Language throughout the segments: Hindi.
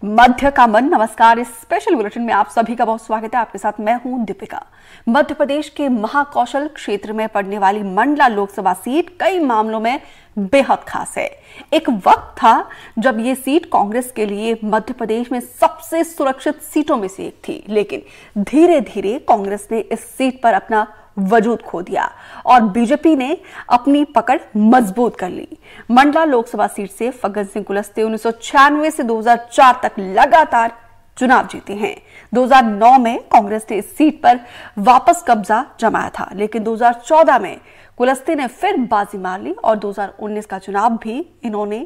मध्य का मन। नमस्कार। इस स्पेशल बुलेटिन में आप सभी का बहुत स्वागत है। आपके साथ मैं हूं दीपिका। मध्य प्रदेश के महाकौशल क्षेत्र में पड़ने वाली मंडला लोकसभा सीट कई मामलों में बेहद खास है। एक वक्त था जब ये सीट कांग्रेस के लिए मध्य प्रदेश में सबसे सुरक्षित सीटों में से एक थी, लेकिन धीरे धीरे कांग्रेस ने इस सीट पर अपना वजूद खो दिया और बीजेपी ने अपनी पकड़ मजबूत कर ली। मंडला लोकसभा सीट से फग्गन सिंह कुलस्ते 1996 से 2004 तक लगातार चुनाव जीते हैं। 2009 में कांग्रेस ने इस सीट पर वापस कब्जा जमाया था, लेकिन 2014 में कुलस्ते ने फिर बाजी मार ली और 2019 का चुनाव भी इन्होंने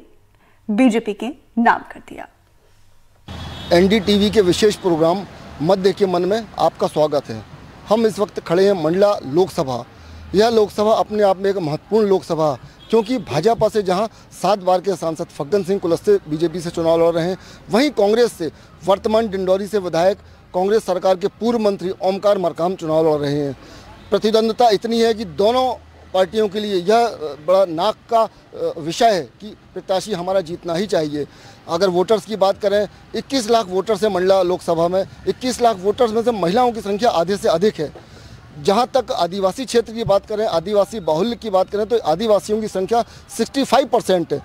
बीजेपी के नाम कर दिया। एनडीटीवी के विशेष प्रोग्राम मध्य के मन में आपका स्वागत है। हम इस वक्त खड़े हैं मंडला लोकसभा। यह लोकसभा अपने आप में एक महत्वपूर्ण लोकसभा, क्योंकि भाजपा से जहां 7 बार के सांसद फग्गन सिंह कुलस्ते बीजेपी से चुनाव लड़ रहे हैं, वहीं कांग्रेस से वर्तमान डिंडौरी से विधायक कांग्रेस सरकार के पूर्व मंत्री ओमकार मरकाम चुनाव लड़ रहे हैं। प्रतिद्वंद्विता इतनी है कि दोनों पार्टियों के लिए यह बड़ा नाक का विषय है कि प्रत्याशी हमारा जीतना ही चाहिए। अगर वोटर्स की बात करें, 21 लाख वोटर्स है मंडला लोकसभा में। 21 लाख वोटर्स में से महिलाओं की संख्या आधे से अधिक है। जहां तक आदिवासी क्षेत्र की बात करें, आदिवासी बाहुल्य की बात करें, तो आदिवासियों की संख्या 65% है।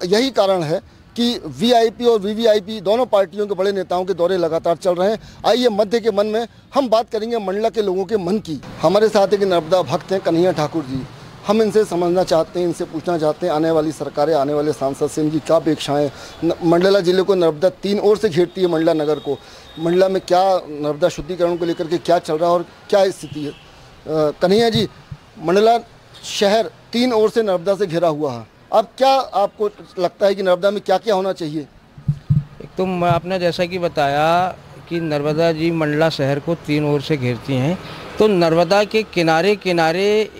यही कारण है कि वीआईपी और वीवीआईपी दोनों पार्टियों के बड़े नेताओं के दौरे लगातार चल रहे हैं। आइए मध्य के मन में हम बात करेंगे मंडला के लोगों के मन की। हमारे साथ एक नर्मदा भक्त हैं कन्हैया ठाकुर जी। हम इनसे समझना चाहते हैं, इनसे पूछना चाहते हैं आने वाली सरकारें, आने वाले सांसद से इनकी क्या अपेक्षाएं। मंडला जिले को नर्मदा 3 ओर से घेरती है। मंडला नगर को, मंडला में क्या नर्मदा शुद्धिकरण को लेकर के क्या चल रहा है और क्या स्थिति है? कन्हैया जी, मंडला शहर 3 ओर से नर्मदा से घिरा हुआ है। अब क्या आपको लगता है कि नर्मदा में क्या क्या होना चाहिए? एक तो आपने जैसा कि बताया कि नर्मदा जी मंडला शहर को 3 ओर से घेरती हैं, तो नर्मदा के किनारे किनारे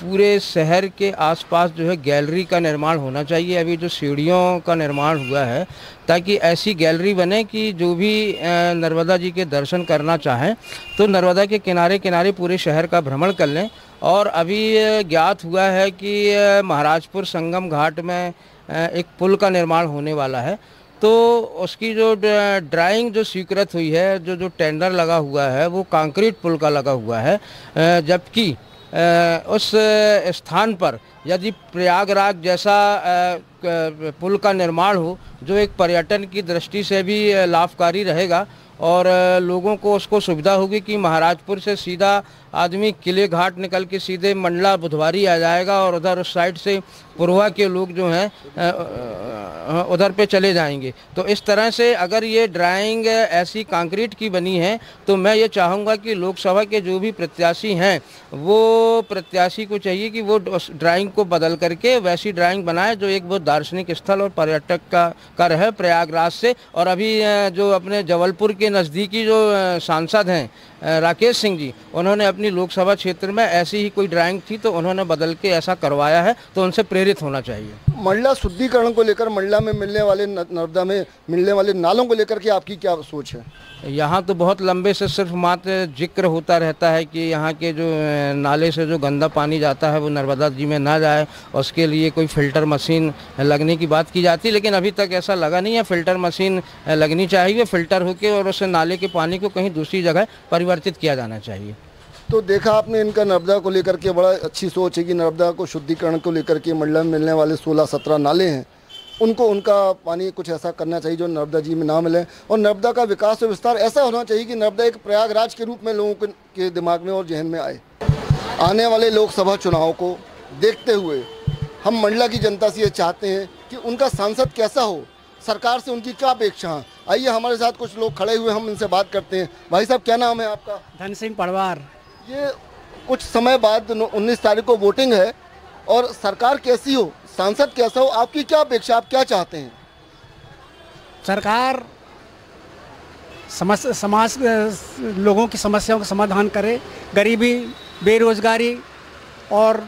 पूरे शहर के आसपास जो है गैलरी का निर्माण होना चाहिए। अभी जो सीढ़ियों का निर्माण हुआ है, ताकि ऐसी गैलरी बने कि जो भी नर्मदा जी के दर्शन करना चाहें तो नर्मदा के किनारे किनारे पूरे शहर का भ्रमण कर लें। और अभी ज्ञात हुआ है कि महाराजपुर संगम घाट में एक पुल का निर्माण होने वाला है, तो उसकी जो ड्राइंग जो स्वीकृत हुई है, जो टेंडर लगा हुआ है, वो कंक्रीट पुल का लगा हुआ है। जबकि उस स्थान पर यदि प्रयागराज जैसा पुल का निर्माण हो, जो एक पर्यटन की दृष्टि से भी लाभकारी रहेगा और लोगों को उसको सुविधा होगी कि महाराजपुर से सीधा आदमी किले घाट निकल के सीधे मंडला बुधवारी आ जाएगा और उधर उस साइड से पुरवा के लोग जो हैं उधर पे चले जाएंगे। तो इस तरह से अगर ये ड्राइंग ऐसी कंक्रीट की बनी है, तो मैं ये चाहूँगा कि लोकसभा के जो भी प्रत्याशी हैं, वो प्रत्याशी को चाहिए कि वो उस ड्राइंग को बदल करके वैसी ड्राइंग बनाए जो एक बहुत दार्शनिक स्थल और पर्यटक का रहे प्रयागराज से। और अभी जो अपने जबलपुर के नज़दीकी जो सांसद हैं राकेश सिंह जी, उन्होंने अपनी लोकसभा क्षेत्र में ऐसी ही कोई ड्राइंग थी तो उन्होंने बदल के ऐसा करवाया है, तो उनसे प्रेरित होना चाहिए। मंडला शुद्धिकरण को लेकर, मंडला में मिलने वाले नर्मदा में मिलने वाले नालों को लेकर के आपकी क्या सोच है? यहाँ तो बहुत लंबे से सिर्फ मात्र जिक्र होता रहता है कि यहाँ के जो नाले से जो गंदा पानी जाता है वो नर्मदा जी में ना जाए, उसके लिए कोई फ़िल्टर मशीन लगने की बात की जाती है, लेकिन अभी तक ऐसा लगा नहीं है। फ़िल्टर मशीन लगनी चाहिए, फ़िल्टर होकर और उस नाले के पानी को कहीं दूसरी जगह परिवर्तित किया जाना चाहिए। तो देखा आपने, इनका नर्मदा को लेकर के बड़ा अच्छी सोच है कि नर्मदा को शुद्धिकरण को लेकर के मंडला में मिलने वाले 16-17 नाले हैं, उनका पानी कुछ ऐसा करना चाहिए जो नर्मदा जी में ना मिले। और नर्मदा का विकास और विस्तार ऐसा होना चाहिए कि नर्मदा एक प्रयागराज के रूप में लोगों के दिमाग में और जहन में आए। आने वाले लोकसभा चुनाव को देखते हुए हम मंडला की जनता से ये चाहते हैं कि उनका सांसद कैसा हो, सरकार से उनकी क्या अपेक्षा है। आइए हमारे साथ कुछ लोग खड़े हुए, हम इनसे बात करते हैं। भाई साहब, क्या नाम है आपका? धन सिंह पड़वार। ये कुछ समय बाद 19 तारीख को वोटिंग है और सरकार कैसी हो, सांसद कैसा हो, आपकी क्या अपेक्षा, आप क्या चाहते हैं? सरकार समाज लोगों की समस्याओं का समाधान करे। गरीबी, बेरोजगारी और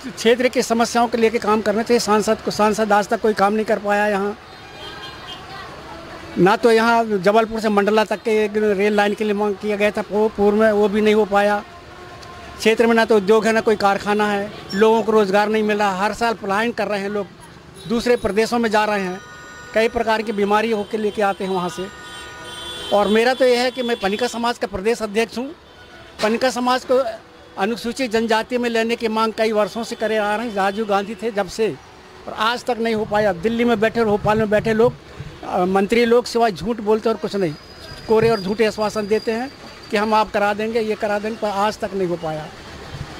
क्षेत्र की समस्याओं के लेके काम करना चाहिए सांसद आज तक कोई काम नहीं कर पाया यहाँ। ना तो यहाँ जबलपुर से मंडला तक के रेल लाइन के लिए मांग किया गया था पूर्व में, वो भी नहीं हो पाया। क्षेत्र में ना तो उद्योग है, ना कोई कारखाना है, लोगों को रोज़गार नहीं मिला। हर साल पलायन कर रहे हैं लोग, दूसरे प्रदेशों में जा रहे हैं। कई प्रकार की बीमारी होकर लेके आते हैं वहाँ से। और मेरा तो यह है कि मैं पनिका समाज का प्रदेश अध्यक्ष हूँ। पनिका समाज को अनुसूचित जनजाति में लेने की मांग कई वर्षों से करे आ रहे हैं, राजीव गांधी थे जब से, और आज तक नहीं हो पाया। दिल्ली में बैठे, भोपाल में बैठे लोग, मंत्री लोग सिवाय झूठ बोलते और कुछ नहीं, कोरे और झूठे आश्वासन देते हैं कि हम आप करा देंगे, ये करा देंगे, पर आज तक नहीं हो पाया।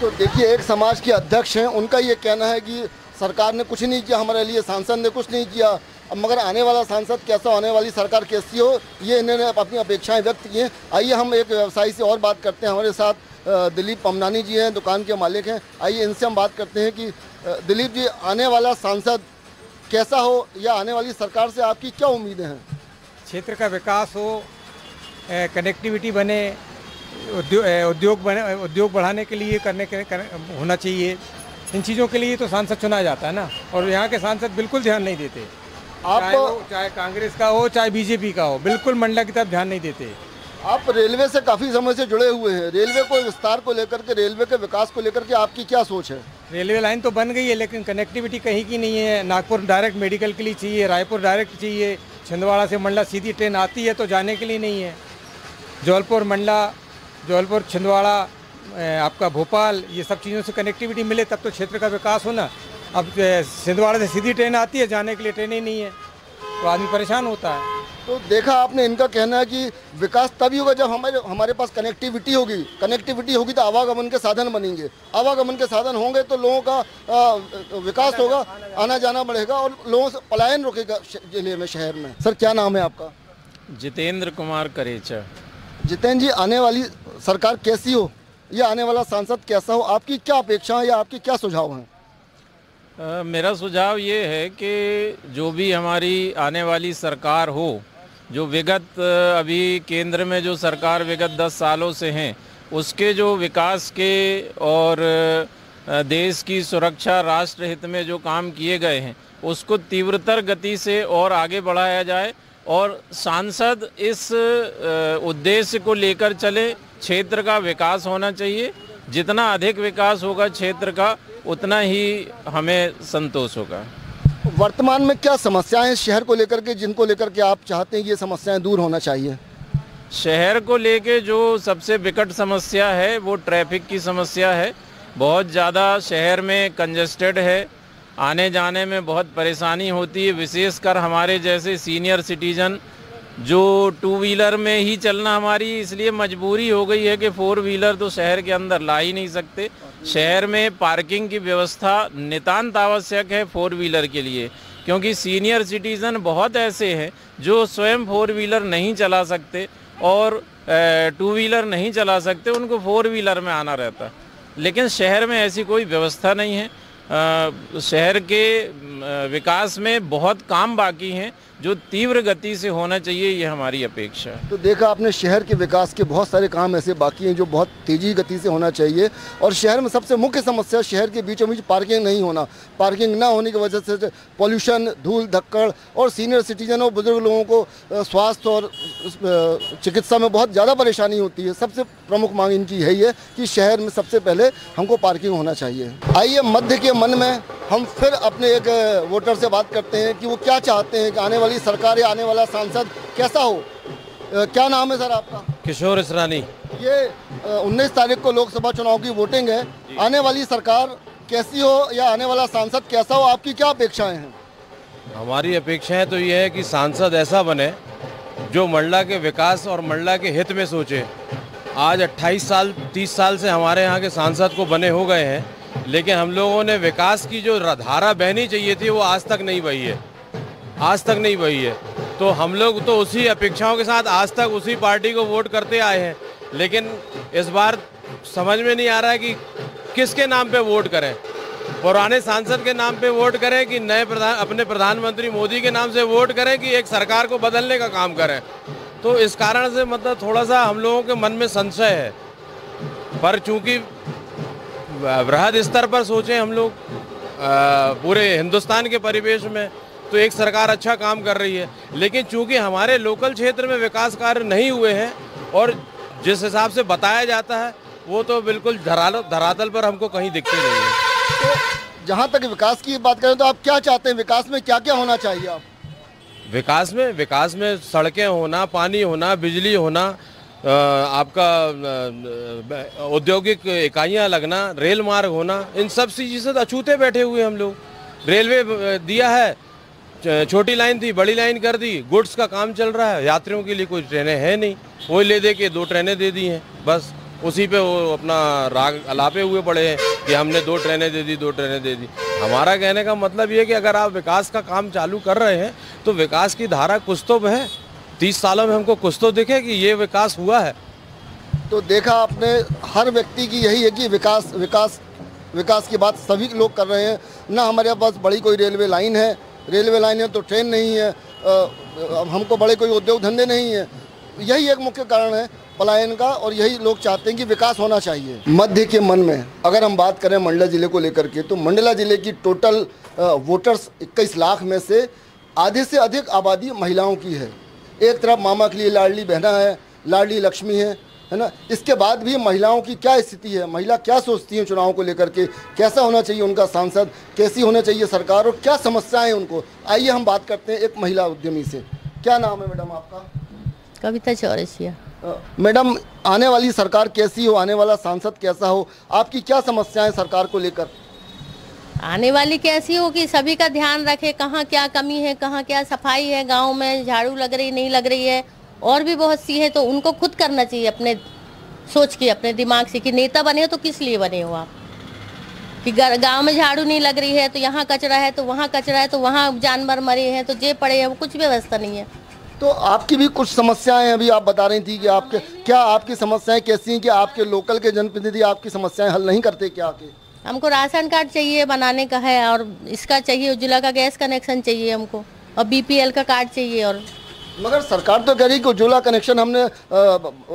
तो देखिए, एक समाज के अध्यक्ष हैं, उनका ये कहना है कि सरकार ने कुछ नहीं किया हमारे लिए, सांसद ने कुछ नहीं किया। अब मगर आने वाला सांसद कैसा, आने वाली सरकार कैसी हो, ये इन्होंने अपनी अपेक्षाएं व्यक्त की हैं। आइए हम एक व्यवसायी से और बात करते हैं। हमारे साथ दिलीप पमनानी जी हैं, दुकान के मालिक हैं। आइए इनसे हम बात करते हैं कि दिलीप जी, आने वाला सांसद कैसा हो या आने वाली सरकार से आपकी क्या उम्मीदें हैं? क्षेत्र का विकास हो, कनेक्टिविटी बने, उद्योग बढ़ाने के लिए होना चाहिए। इन चीज़ों के लिए तो सांसद चुना जाता है ना, और यहाँ के सांसद बिल्कुल ध्यान नहीं देते। चाहे कांग्रेस का हो चाहे बीजेपी का हो, बिल्कुल मंडला की तरफ ध्यान नहीं देते। आप रेलवे से काफ़ी समय से जुड़े हुए हैं, रेलवे को विस्तार को लेकर के, रेलवे के विकास को लेकर के आपकी क्या सोच है? रेलवे लाइन तो बन गई है, लेकिन कनेक्टिविटी कहीं की नहीं है। नागपुर डायरेक्ट मेडिकल के लिए चाहिए, रायपुर डायरेक्ट चाहिए, छिंदवाड़ा से मंडला सीधी ट्रेन आती है तो जाने के लिए नहीं है। जबलपुर मंडला, जबलपुर छिंदवाड़ा, आपका भोपाल, ये सब चीज़ों से कनेक्टिविटी मिले तब तो क्षेत्र का विकास होना। अब छिंदवाड़ा से सीधी ट्रेन आती है, जाने के लिए ट्रेन ही नहीं है, तो आदमी परेशान होता है। तो देखा आपने, इनका कहना है कि विकास तभी होगा जब हमारे पास कनेक्टिविटी होगी। कनेक्टिविटी होगी तो आवागमन के साधन बनेंगे, आवागमन के साधन होंगे तो लोगों का विकास होगा, आना जाना बढ़ेगा और लोगों से पलायन रुकेगा जिले में, शहर में। सर, क्या नाम है आपका? जितेंद्र कुमार करेचा। जितेंद्र जी, आने वाली सरकार कैसी हो या आने वाला सांसद कैसा हो, आपकी क्या अपेक्षा है या आपके क्या सुझाव हैं? मेरा सुझाव ये है कि जो भी हमारी आने वाली सरकार हो, जो विगत अभी केंद्र में जो सरकार विगत 10 सालों से हैं, उसके जो विकास के और देश की सुरक्षा, राष्ट्र हित में जो काम किए गए हैं, उसको तीव्रतर गति से और आगे बढ़ाया जाए और सांसद इस उद्देश्य को लेकर चले। क्षेत्र का विकास होना चाहिए, जितना अधिक विकास होगा क्षेत्र का उतना ही हमें संतोष होगा। वर्तमान में क्या समस्याएं हैं शहर को लेकर के, जिनको लेकर के आप चाहते हैं ये समस्याएं दूर होना चाहिए? शहर को लेके जो सबसे विकट समस्या है वो ट्रैफिक की समस्या है। बहुत ज़्यादा शहर में कंजेस्टेड है, आने जाने में बहुत परेशानी होती है, विशेषकर हमारे जैसे सीनियर सिटीजन जो 2 व्हीलर में ही चलना हमारी इसलिए मजबूरी हो गई है कि 4 व्हीलर तो शहर के अंदर ला ही नहीं सकते। शहर में पार्किंग की व्यवस्था नितांत आवश्यक है 4 व्हीलर के लिए, क्योंकि सीनियर सिटीज़न बहुत ऐसे हैं जो स्वयं 4 व्हीलर नहीं चला सकते और 2 व्हीलर नहीं चला सकते, उनको 4 व्हीलर में आना रहता है। लेकिन शहर में ऐसी कोई व्यवस्था नहीं है। शहर के विकास में बहुत काम बाकी हैं जो तीव्र गति से होना चाहिए, ये हमारी अपेक्षा है। तो देखा आपने, शहर के विकास के बहुत सारे काम ऐसे बाकी हैं जो बहुत तेज़ी गति से होना चाहिए। और शहर में सबसे मुख्य समस्या शहर के बीचों बीच पार्किंग नहीं होना। पार्किंग ना होने की वजह से पॉल्यूशन, धूल धक्कड़ और सीनियर सिटीजन और बुजुर्ग लोगों को स्वास्थ्य और चिकित्सा में बहुत ज़्यादा परेशानी होती है। सबसे प्रमुख मांग इनकी यही है कि शहर में सबसे पहले हमको पार्किंग होना चाहिए। आइए मध्य के मन में हम फिर अपने एक वोटर से बात करते हैं कि वो क्या चाहते हैं कि आने वाली सरकार या आने वाला सांसद कैसा हो। क्या नाम है सर आपका? किशोर इसरानी। ये 19 तारीख को लोकसभा चुनाव की वोटिंग है, आने वाली सरकार कैसी हो या आने वाला सांसद कैसा हो, आपकी क्या अपेक्षाएं हैं? हमारी अपेक्षाएं तो ये है कि सांसद ऐसा बने जो मंडला के विकास और मंडला के हित में सोचे। आज 28 साल 30 साल से हमारे यहाँ के सांसद को बने हो गए हैं, लेकिन हम लोगों ने विकास की जो धारा बहनी चाहिए थी वो आज तक नहीं बही है, आज तक नहीं बही है। तो हम लोग तो उसी अपेक्षाओं के साथ आज तक उसी पार्टी को वोट करते आए हैं, लेकिन इस बार समझ में नहीं आ रहा है कि किसके नाम पे वोट करें। पुराने सांसद के नाम पे वोट करें कि नए अपने प्रधानमंत्री मोदी के नाम से वोट करें कि एक सरकार को बदलने का काम करें। तो इस कारण से मतलब थोड़ा सा हम लोगों के मन में संशय है। पर चूंकि बृहद स्तर पर सोचें हम लोग पूरे हिंदुस्तान के परिवेश में, तो एक सरकार अच्छा काम कर रही है, लेकिन चूंकि हमारे लोकल क्षेत्र में विकास कार्य नहीं हुए हैं और जिस हिसाब से बताया जाता है वो तो बिल्कुल धरातल पर हमको कहीं दिखते नहीं है। तो जहाँ तक विकास की बात करें तो आप क्या चाहते हैं, विकास में क्या क्या होना चाहिए? आप विकास में सड़कें होना, पानी होना, बिजली होना, आपका औद्योगिक इकाइयाँ लगना, रेल मार्ग होना, इन सब चीज़ों से अछूते बैठे हुए हम लोग। रेलवे दिया है, छोटी लाइन थी, बड़ी लाइन कर दी, गुड्स का काम चल रहा है, यात्रियों के लिए कोई ट्रेनें हैं नहीं, वही ले दे के 2 ट्रेनें दे दी हैं, बस उसी पे वो अपना राग अलापे हुए पड़े हैं कि हमने 2 ट्रेनें दे दी, 2 ट्रेनें दे दी। हमारा कहने का मतलब ये कि अगर आप विकास का काम चालू कर रहे हैं तो विकास की धारा कुछ तो बहे। 30 सालों में हमको कुछ तो दिखे कि ये विकास हुआ है। तो देखा आपने, हर व्यक्ति की यही है कि विकास विकास विकास की बात सभी लोग कर रहे हैं। ना हमारे पास बड़ी कोई रेलवे लाइन है, रेलवे लाइन है तो ट्रेन नहीं है, हमको बड़े कोई उद्योग धंधे नहीं है। यही एक मुख्य कारण है पलायन का, और यही लोग चाहते हैं कि विकास होना चाहिए। मध्य के मन में अगर हम बात करें मंडला जिले को लेकर के, तो मंडला जिले की टोटल वोटर्स 21 लाख में से आधे से अधिक आबादी महिलाओं की है। एक तरफ मामा के लिए लाडली बहना है, लाडली लक्ष्मी है ना। इसके बाद भी महिलाओं की क्या स्थिति है, महिला क्या सोचती हैं चुनाव को लेकर के, कैसा होना चाहिए उनका सांसद, कैसी होना चाहिए सरकार, और क्या समस्याएं हैं उनको। आइए हम बात करते हैं एक महिला उद्यमी से। क्या नाम है मैडम आपका? कविता चौरसिया। मैडम, आने वाली सरकार कैसी हो, आने वाला सांसद कैसा हो, आपकी क्या समस्याएं सरकार को लेकर? आने वाली कैसी हो कि सभी का ध्यान रखे, कहाँ क्या कमी है, कहाँ क्या सफाई है, गांव में झाड़ू लग रही नहीं लग रही है, और भी बहुत सी है। तो उनको खुद करना चाहिए अपने सोच के, अपने दिमाग से, कि नेता बने हो तो किस लिए बने हो आप। कि गांव में झाड़ू नहीं लग रही है तो यहाँ कचरा है, तो वहाँ कचरा है, तो वहाँ जानवर मरे हैं, तो जे पड़े हैं, वो कुछ व्यवस्था नहीं है। तो आपकी भी कुछ समस्याएं अभी आप बता रही थी कि आपके क्या आपकी समस्याएं कैसी हैं, कि आपके लोकल के जनप्रतिनिधि आपकी समस्याएं हल नहीं करते क्या आके? हमको राशन कार्ड चाहिए बनाने का है, और इसका चाहिए, उज्ज्वला का गैस कनेक्शन चाहिए हमको, और BPL का कार्ड चाहिए। और मगर सरकार तो कह रही कि उज्ज्वला कनेक्शन हमने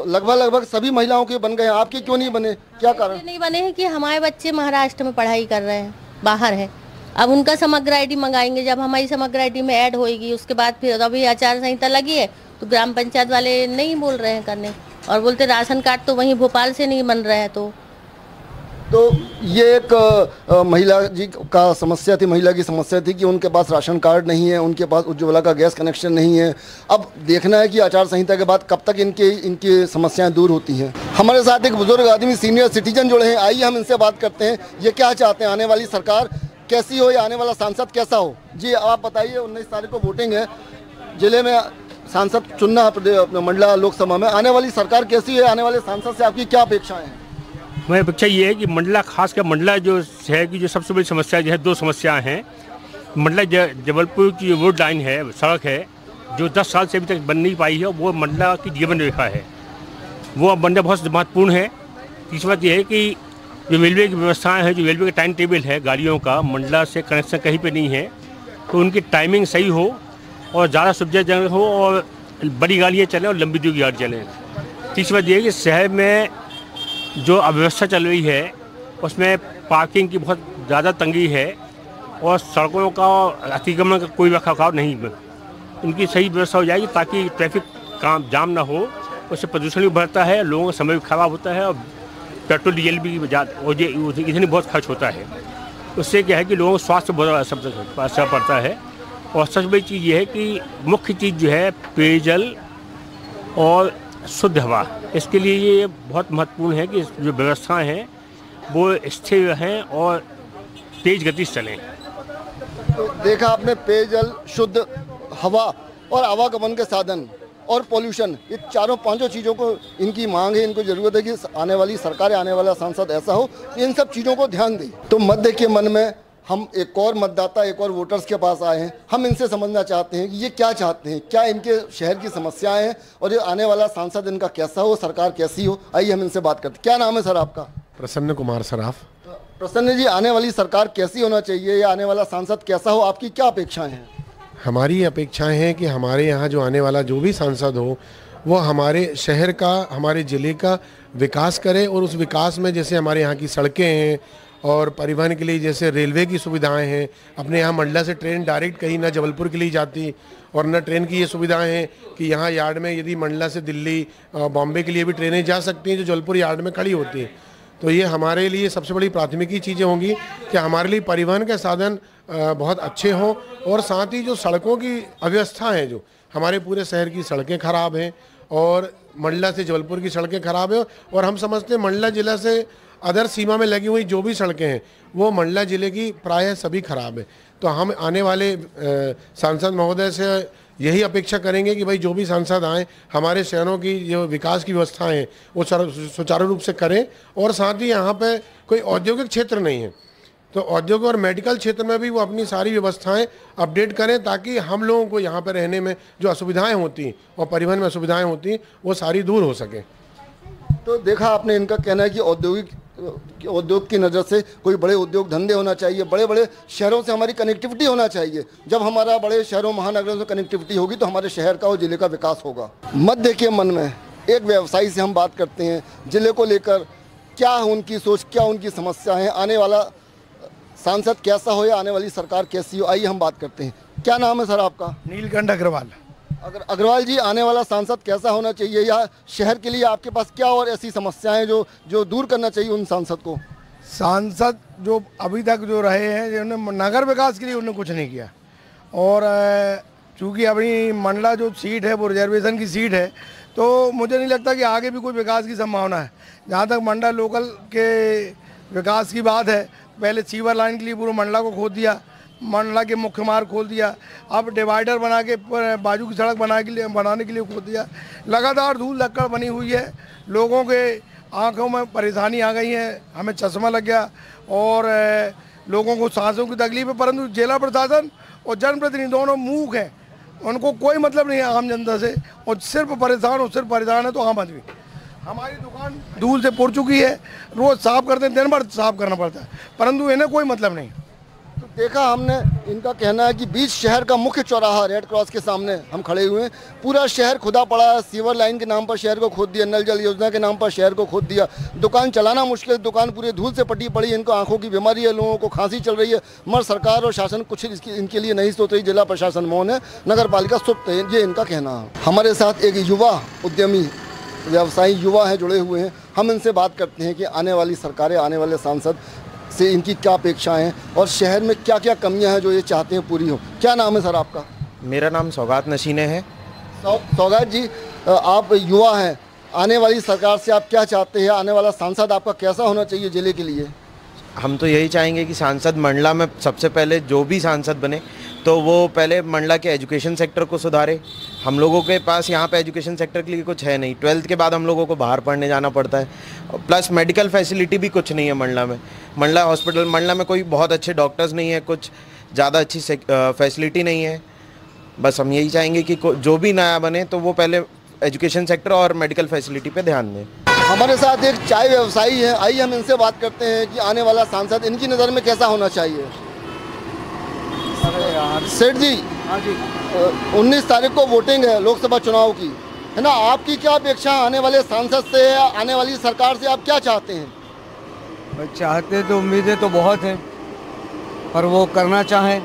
लगभग सभी महिलाओं के बन गए हैं, आपके क्यों नहीं बने, क्या कारण? नहीं बने हैं कि हमारे बच्चे महाराष्ट्र में पढ़ाई कर रहे हैं, बाहर है। अब उनका समग्र ID मंगाएंगे, जब हमारी समग्र ID में ऐड होएगी उसके बाद फिर अभी आचार संहिता लगी है तो ग्राम पंचायत वाले नहीं बोल रहे हैं करने, और बोलते राशन कार्ड तो वहीं भोपाल से नहीं बन रहा है। तो ये एक महिला जी का समस्या थी, महिला की समस्या थी कि उनके पास राशन कार्ड नहीं है, उनके पास उज्ज्वला का गैस कनेक्शन नहीं है। अब देखना है कि आचार संहिता के बाद कब तक इनकी समस्याएं दूर होती हैं। हमारे साथ एक बुजुर्ग आदमी, सीनियर सिटीजन जुड़े हैं, आइए हम इनसे बात करते हैं। ये क्या चाहते हैं, आने वाली सरकार कैसी हो या आने वाला सांसद कैसा हो? जी आप बताइए, 19 तारीख को वोटिंग है, जिले में सांसद चुनना मंडला लोकसभा में, आने वाली सरकार कैसी है, आने वाले सांसद से आपकी क्या अपेक्षाएं हैं? मेरी अपेक्षा ये है कि मंडला, खासकर मंडला जो शहर की जो सबसे बड़ी समस्या जो है, 2 समस्याएं हैं। मंडला जबलपुर की रोड लाइन है, सड़क है, जो 10 साल से अभी तक बन नहीं पाई है, वो मंडला की जीवन रेखा है, वो अब बनना बहुत महत्वपूर्ण है। तीसरी बात यह है कि जो रेलवे की व्यवस्थाएं हैं, जो रेलवे का टाइम टेबल है गाड़ियों का, मंडला से कनेक्शन कहीं पे नहीं है, तो उनकी टाइमिंग सही हो और ज़्यादा सुविधाजनक हो, और बड़ी गाड़ियाँ चलें और लंबी दूरी की गाड़ी चलें। तीसरी बात यह है कि शहर में जो अव्यवस्था चल रही है उसमें पार्किंग की बहुत ज़्यादा तंगी है, और सड़कों का अतिक्रमण का कोई रखरखाव नहीं है। इनकी सही व्यवस्था हो जाएगी ताकि ट्रैफिक काम जाम ना हो, उससे प्रदूषण भी बढ़ता है, लोगों का समय भी खराब होता है, और पेट्रोल डीजल भी इतनी बहुत खर्च होता है। उससे क्या है कि लोगों को स्वास्थ्य बहुत असर पड़ता है। और सबसे बड़ी चीज़ ये है कि मुख्य चीज़ जो है पेयजल और शुद्ध हवा, इसके लिए ये बहुत महत्वपूर्ण है कि जो व्यवस्थाएं हैं वो स्थिर रहें और तेज गति से चलें। तो देखा आपने, पेयजल, शुद्ध हवा और आवागमन के साधन और पोल्यूशन, ये 4-5 चीज़ों को इनकी मांग है, इनको ज़रूरत है कि आने वाली सरकार, आने वाला सांसद ऐसा हो इन सब चीज़ों को ध्यान दे। तो मध्य के मन में हम एक और मतदाता, एक और वोटर्स के पास आए हैं। हम इनसे समझना चाहते हैं कि ये क्या चाहते हैं, क्या इनके शहर की समस्याएं हैं, और ये आने वाला सांसद इनका कैसा हो, सरकार कैसी हो। आइए हम इनसे बात करते हैं। क्या नाम है सर आपका? प्रसन्न कुमार सराफ। प्रसन्न जी, आने वाली सरकार कैसी होना चाहिए या आने वाला सांसद कैसा हो, आपकी क्या अपेक्षाएं हैं? हमारी अपेक्षाएं हैं कि हमारे यहाँ जो आने वाला जो भी सांसद हो वो हमारे शहर का, हमारे ज़िले का विकास करे, और उस विकास में जैसे हमारे यहाँ की सड़कें हैं और परिवहन के लिए जैसे रेलवे की सुविधाएं हैं, अपने यहाँ मंडला से ट्रेन डायरेक्ट कहीं ना जबलपुर के लिए जाती, और न ट्रेन की ये सुविधाएं हैं कि यहाँ यार्ड में यदि मंडला से दिल्ली, बॉम्बे के लिए भी ट्रेनें जा सकती हैं जो जबलपुर यार्ड में खड़ी होती हैं। तो ये हमारे लिए सबसे बड़ी प्राथमिकी चीज़ें होंगी कि हमारे लिए परिवहन के साधन बहुत अच्छे हों, और साथ ही जो सड़कों की अव्यवस्था है, जो हमारे पूरे शहर की सड़कें खराब हैं और मंडला से जबलपुर की सड़कें खराब हैं, और हम समझते हैं मंडला जिला से अदर सीमा में लगी हुई जो भी सड़कें हैं वो मंडला ज़िले की प्रायः सभी खराब हैं। तो हम आने वाले सांसद महोदय से यही अपेक्षा करेंगे कि भाई जो भी सांसद आएँ हमारे शहरों की जो विकास की व्यवस्थाएं हैं वो सुचारू रूप से करें, और साथ ही यहाँ पे कोई औद्योगिक क्षेत्र नहीं है तो औद्योगिक और मेडिकल क्षेत्र में भी वो अपनी सारी व्यवस्थाएं अपडेट करें, ताकि हम लोगों को यहाँ पे रहने में जो असुविधाएं होती और परिवहन में असुविधाएं होती वो सारी दूर हो सकें। तो देखा आपने, इनका कहना है कि उद्योग की नज़र से कोई बड़े उद्योग धंधे होना चाहिए, बड़े बड़े शहरों से हमारी कनेक्टिविटी होना चाहिए। जब हमारा बड़े शहरों महानगरों से कनेक्टिविटी होगी तो हमारे शहर का और ज़िले का विकास होगा। मध्य के मन में एक व्यवसायी से हम बात करते हैं, ज़िले को लेकर क्या उनकी सोच, क्या उनकी समस्या है, आने वाला सांसद कैसा हो या आने वाली सरकार कैसी हो, आइए हम बात करते हैं। क्या नाम है सर आपका? नीलकंठ अग्रवाल। अगर अग्रवाल जी, आने वाला सांसद कैसा होना चाहिए, या शहर के लिए आपके पास क्या और ऐसी समस्याएं जो दूर करना चाहिए उन सांसद को? सांसद जो अभी तक जो रहे हैं, जिन्होंने नगर विकास के लिए उन्होंने कुछ नहीं किया, और चूँकि अपनी मंडला जो सीट है वो रिजर्वेशन की सीट है, तो मुझे नहीं लगता कि आगे भी कोई विकास की संभावना है। जहाँ तक मंडला लोकल के विकास की बात है, पहले सीवर लाइन के लिए पूरा मंडला को खोद दिया, मंडला के मुख्य मार्ग खोल दिया, अब डिवाइडर बना के बाजू की सड़क बनाने के लिए खोद दिया। लगातार धूल धक्कड़ बनी हुई है, लोगों के आंखों में परेशानी आ गई है, हमें चश्मा लग गया और लोगों को सांसों की तकलीफ है। परंतु जिला प्रशासन और जनप्रतिनिधि दोनों मूक हैं, उनको कोई मतलब नहीं है आम जनता से, और सिर्फ परेशान है तो आम आदमी। हमारी दुकान धूल से पुर चुकी है, रोज़ साफ करते हैं, दिन भर साफ करना पड़ता है, परंतु इन्हें कोई मतलब नहीं। तो देखा हमने, इनका कहना है कि बीच शहर का मुख्य चौराहा रेड क्रॉस के सामने हम खड़े हुए हैं, पूरा शहर खुदा पड़ा है। सीवर लाइन के नाम पर शहर को खोद दिया, नल जल योजना के नाम पर शहर को खोद दिया, दुकान चलाना मुश्किल, दुकान पूरे धूल से पटी पड़ी, इनको आंखों की बीमारी है, लोगों को खांसी चल रही है, मगर सरकार और शासन कुछ इनके लिए नहीं सोच रही। जिला प्रशासन मौन है, नगर पालिका सुप्त है, ये इनका कहना है। हमारे साथ एक युवा उद्यमी व्यवसायी युवा है, जुड़े हुए हैं, हम इनसे बात करते हैं कि आने वाली सरकारें, आने वाले सांसद से इनकी क्या अपेक्षाएं हैं और शहर में क्या क्या कमियां हैं जो ये चाहते हैं पूरी हो। क्या नाम है सर आपका? मेरा नाम सौगात नशीने है। सौगात जी, आप युवा हैं, आने वाली सरकार से आप क्या चाहते हैं, आने वाला सांसद आपका कैसा होना चाहिए जिले के लिए? हम तो यही चाहेंगे कि सांसद मंडला में सबसे पहले जो भी सांसद बने तो वो पहले मंडला के एजुकेशन सेक्टर को सुधारे। हम लोगों के पास यहाँ पे एजुकेशन सेक्टर के लिए कुछ है नहीं, 12th के बाद हम लोगों को बाहर पढ़ने जाना पड़ता है, प्लस मेडिकल फैसिलिटी भी कुछ नहीं है मंडला में। मंडला हॉस्पिटल, मंडला में कोई बहुत अच्छे डॉक्टर्स नहीं है, कुछ ज़्यादा अच्छी फैसिलिटी नहीं है। बस हम यही चाहेंगे कि जो भी नया बने तो वो पहले एजुकेशन सेक्टर और मेडिकल फैसिलिटी पे ध्यान दें। हमारे साथ एक चाय व्यवसायी है, आइए हम इनसे बात करते हैं कि आने वाला सांसद इनकी नज़र में कैसा होना चाहिए। सेठ जी, हाँ जी, 19 तारीख को वोटिंग है लोकसभा चुनाव की, है ना, आपकी क्या अपेक्षा आने वाले सांसद से, आने वाली सरकार से, आप क्या चाहते हैं? चाहते तो उम्मीदें तो बहुत हैं, पर वो करना चाहें।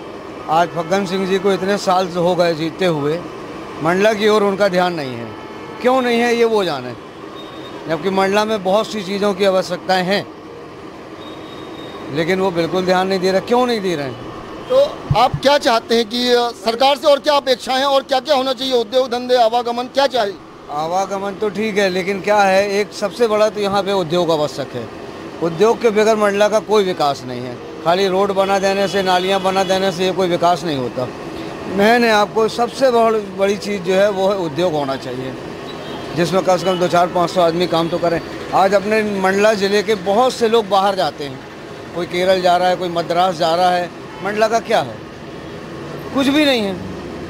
आज फग्गन सिंह जी को इतने साल से हो गए जीते हुए, मंडला की ओर उनका ध्यान नहीं है। क्यों नहीं है ये वो जाने, जबकि मंडला में बहुत सी चीज़ों की आवश्यकताएं हैं, लेकिन वो बिल्कुल ध्यान नहीं दे रहे। क्यों नहीं दे रहे हैं? तो आप क्या चाहते हैं कि सरकार से और क्या अपेक्षाएं हैं और क्या क्या होना चाहिए? उद्योग धंधे, आवागमन, क्या चाहिए? आवागमन तो ठीक है, लेकिन क्या है, एक सबसे बड़ा तो यहाँ पे उद्योग आवश्यक है। उद्योग के बगैर मंडला का कोई विकास नहीं है। खाली रोड बना देने से, नालियाँ बना देने से ये कोई विकास नहीं होता। मैंने आपको सबसे बड़ी चीज़ जो है वो है उद्योग होना चाहिए, जिसमें कम से कम 200-500 आदमी काम तो करें। आज अपने मंडला ज़िले के बहुत से लोग बाहर जाते हैं, कोई केरल जा रहा है, कोई मद्रास जा रहा है। मंडला का क्या है? कुछ भी नहीं है।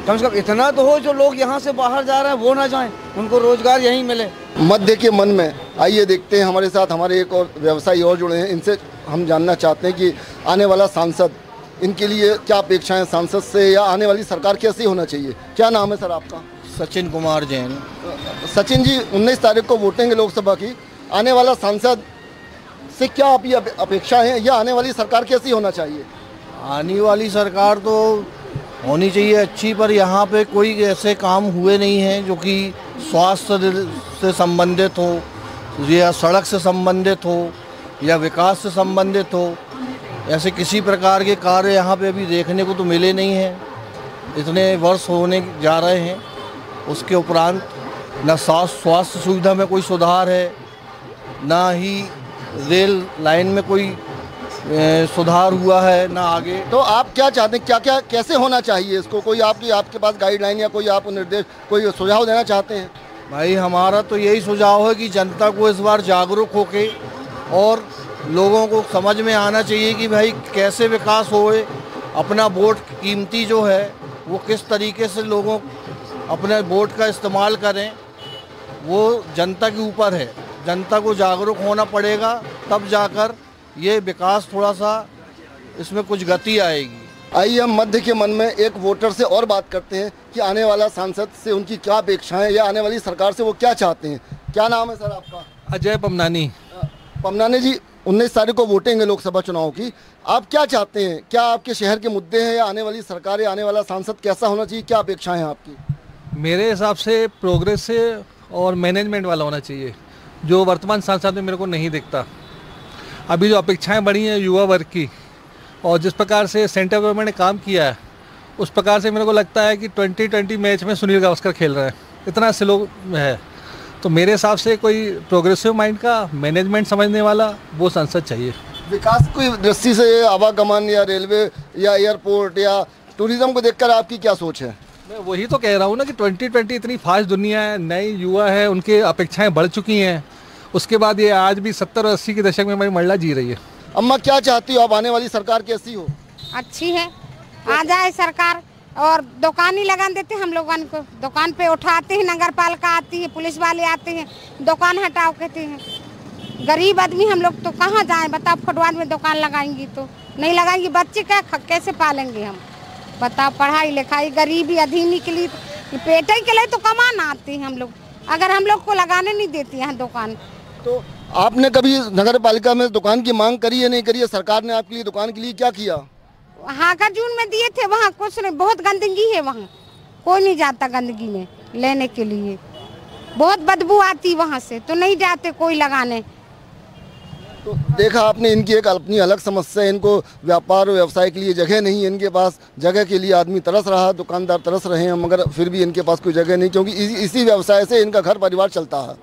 कम से कम इतना तो हो, जो लोग यहाँ से बाहर जा रहे हैं वो ना जाएं, उनको रोजगार यहीं मिले। मध्य के मन में, आइए देखते हैं, हमारे साथ हमारे एक और व्यवसायी और जुड़े हैं, इनसे हम जानना चाहते हैं कि आने वाला सांसद, इनके लिए क्या अपेक्षाएं सांसद से, या आने वाली सरकार कैसी होना चाहिए। क्या नाम है सर आपका? सचिन कुमार जैन। सचिन जी, 19 तारीख को वोटिंग है लोकसभा की, आने वाला सांसद से क्या आपकी अपेक्षा है, या आने वाली सरकार कैसी होना चाहिए? आने वाली सरकार तो होनी चाहिए अच्छी, पर यहाँ पे कोई ऐसे काम हुए नहीं हैं जो कि स्वास्थ्य से संबंधित हो या सड़क से संबंधित हो या विकास से संबंधित हो, ऐसे किसी प्रकार के कार्य यहाँ पे अभी देखने को तो मिले नहीं हैं। इतने वर्ष होने जा रहे हैं, उसके उपरांत न स्वास्थ्य सुविधा में कोई सुधार है, ना ही रेल लाइन में कोई सुधार हुआ है, ना आगे। तो आप क्या चाहते हैं, क्या क्या कैसे होना चाहिए इसको? कोई आपके पास गाइडलाइन या कोई आप निर्देश, कोई सुझाव देना चाहते हैं? भाई हमारा तो यही सुझाव है कि जनता को इस बार जागरूक होके और लोगों को समझ में आना चाहिए कि भाई कैसे विकास होए, अपना वोट कीमती जो है वो किस तरीके से लोगों अपने वोट का इस्तेमाल करें, वो जनता के ऊपर है। जनता को जागरूक होना पड़ेगा, तब जाकर ये विकास थोड़ा सा इसमें कुछ गति आएगी। आइए हम मध्य के मन में एक वोटर से और बात करते हैं कि आने वाला सांसद से उनकी क्या अपेक्षाएं या आने वाली सरकार से वो क्या चाहते हैं। क्या नाम है सर आपका? अजय पमनानी। पमनानी जी, 19 तारीख को वोटिंग है लोकसभा चुनाव की, आप क्या चाहते हैं? क्या आपके शहर के मुद्दे हैं या आने वाली सरकार या आने वाला सांसद कैसा होना चाहिए? क्या अपेक्षाएं हैं आपकी? मेरे हिसाब से प्रोग्रेसिव और मैनेजमेंट वाला होना चाहिए, जो वर्तमान सांसद में मेरे को नहीं दिखता। अभी जो अपेक्षाएं बढ़ी हैं युवा वर्ग की, और जिस प्रकार से सेंट्रल गवर्नमेंट ने काम किया है, उस प्रकार से मेरे को लगता है कि 2020 मैच में सुनील गावस्कर खेल रहे हैं, इतना स्लो है। तो मेरे हिसाब से कोई प्रोग्रेसिव माइंड का, मैनेजमेंट समझने वाला वो सांसद चाहिए। विकास की दृष्टि से आवागमन या रेलवे या एयरपोर्ट या टूरिज्म को देखकर आपकी क्या सोच है? मैं वही तो कह रहा हूँ ना कि 2020 इतनी फास्ट दुनिया है, नए युवा है, उनकी अपेक्षाएं बढ़ चुकी हैं। उसके बाद ये आज भी 70 और 80 के दशक में हमारी महिला जी रही है। अम्मा क्या चाहती हो आप, आने वाली सरकार कैसी हो? अच्छी है, आ जाए सरकार और दुकान ही लगा देते हम लोगों को। दुकान पे उठाते हैं, नगर पालिका आती है, पुलिस वाले आते हैं, दुकान हटाओ कहते हैं। गरीब आदमी हम लोग तो कहाँ जाएं बताओ, फुटपाथ में दुकान लगाएंगी तो नहीं लगाएंगी, बच्चे क्या कैसे पालेंगे हम बताओ? पढ़ाई लिखाई गरीबी अधीनी के लिए, पेट के लिए तो कमाना आते हैं हम लोग, अगर हम लोग को लगाने नहीं देती यहाँ दुकान। तो आपने कभी नगर पालिका में दुकान की मांग करी है, नहीं करी है? सरकार ने आपके लिए दुकान के लिए क्या किया? हाँ का जून में दिए थे, वहाँ कुछ नहीं, बहुत गंदगी है वहाँ, कोई नहीं जाता गंदगी में लेने के लिए, बहुत बदबू आती वहाँ से, तो नहीं जाते कोई लगाने। तो देखा आपने, इनकी एक अपनी अलग समस्या है, इनको व्यापार और व्यवसाय के लिए जगह नहीं है इनके पास। जगह के लिए आदमी तरस रहा, दुकानदार तरस रहे हैं, मगर फिर भी इनके पास कोई जगह नहीं, क्योंकि इसी व्यवसाय से इनका घर परिवार चलता है।